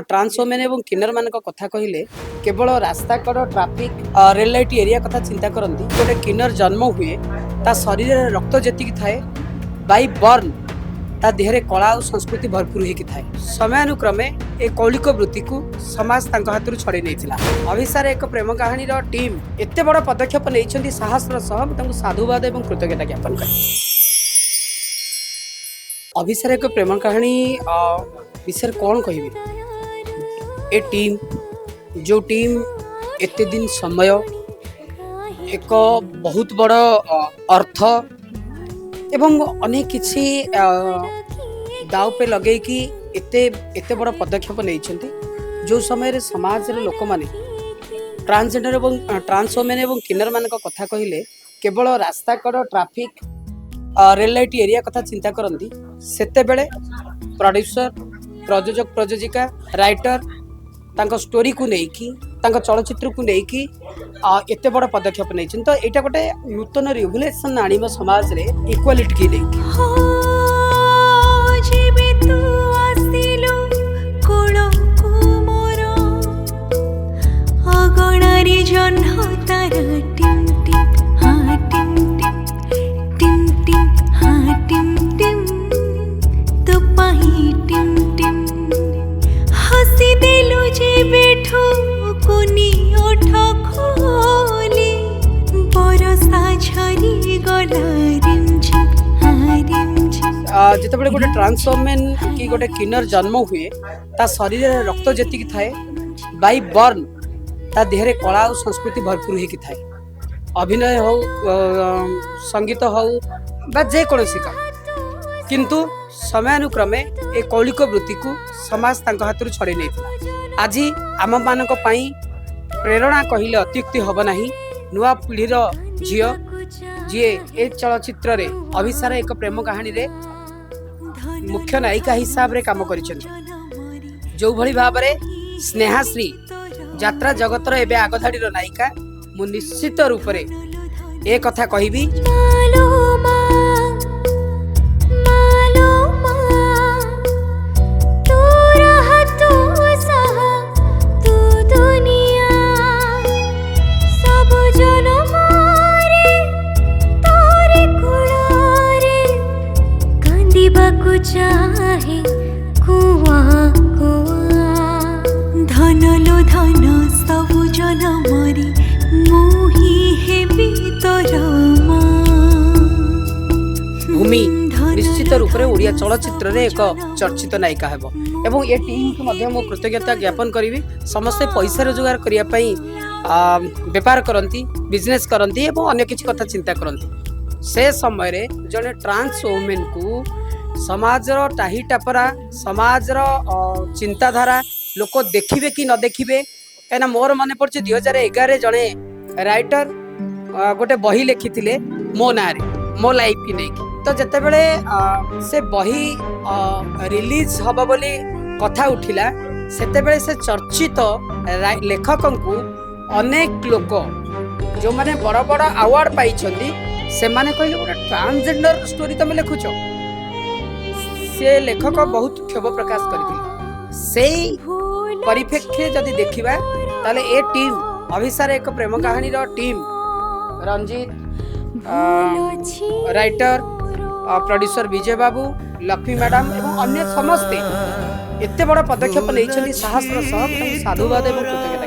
trans women एवं किन्नर मान कथा कहले केवल रास्ता कड़ ट्राफिक रेल लाइट एरिया कथा चिंता करती गोटे किन्नर जन्म हुए ता शरीर में रक्त जी थाए बाई बर्न ता देहरे कला और संस्कृति भरपूर होगी थाए समयानुक्रमे ए कौलिक वृत्ति को समाज हाथ छड़े नहीं अभिसार एक प्रेम कहानी टीम एत बड़ पदक्षेप नहीं साहसर सह साधुवाद और कृतज्ञता ज्ञापन कर अभिसार एक प्रेम कहानी विषय कौन कह ए टीम जो टीम एते दिन समय एक बहुत बड़ अर्थ एवं अनेक किसी दाव पे लगे कि एते बड़ पदक्षेप नहीं जो समय समाज लोक मैंने ट्रांसजेंडर एवं ट्रांस वोमेन एवं किन्नर मान कथा कहले केवल रास्ता कड़ ट्राफिक रेल लाइट एरिया कथा चिंता करती सेते बेले प्रोड्यूसर प्रयोजक प्रयोजिका राइटर तांको स्टोरी को लेकिन चलचित्र को लेकिन एते बड़ पदक्षेप नहीं तो यहाँ गोटे नूतन रिवोल्यूशन आनिब समाज रे इक्वालिटी की लेकिन जिते गोटे ट्रांस वोमेन की गोटे किन्नर जन्म हुए ता शरीर में रक्त जी थाए बाई बर्न ता देहरे कला और संस्कृति भरपूर होगी थाए अभिनय हो संगीत हो बा जेकोसी काम किंतु समयानुक्रमे ए कौलिक वृत्ति को समाज हाथ छड़े नहीं आज आम मान प्रेरणा कहले अत्युक्ति हम ना नुआ पीढ़ीर झील जी ए चलचित्र रे अभिसार एक प्रेम कहानी रे मुख्य नायिका हिसाब रे काम करिसें जो भली भाव में स्नेहाश्री यात्रा जगतर एवं आगधाड़ी नायिका मु निश्चित रूप से ए कथा कहबी चाहे कुआ धन लो धन सब जन मरी मोही हेबी तोर भूमि निश्चित रूप से ओडिया चलचित्र रे एक चर्चित नायिका हेबो एवं ये टीम को मध्य मो कृतज्ञता ज्ञापन करी समस्ते पैसा रोजगार करिया पई व्यापार करती बिजनेस करती एवं अन्य किसी कथा चिंता करती से समय रे जने ट्रांस वोमेन को समाजर टाही टापरा समाजर चिंताधारा लोक देखिबे कि न देखिबे कहीं मोर मन पड़े 2011 जड़े राइटर गोटे बही लिखी मो ना मो लाइफ की नहीं तो जिते बड़े से बही रिलीज हम बोली कथा उठिला सेते बेले से चर्चित लेखक को अनेक लोक जो माने बड़ बड़ अवार्ड पाई से माने कहले गोटे ट्रांसजेंडर स्टोरी तुम लिखुच से लेखक बहुत क्षोभ प्रकाश करते परिप्रेक्षी जदि देखा ताले ए टीम अभिसार एक प्रेम कहानी टीम रंजीत राइटर प्रोड्यूसर विजय बाबू लक्ष्मी मैडम एवं अन्य समस्ते एत बड़ पदक्षेप नहीं साहसर सह साधुवाद और कृतज्ञता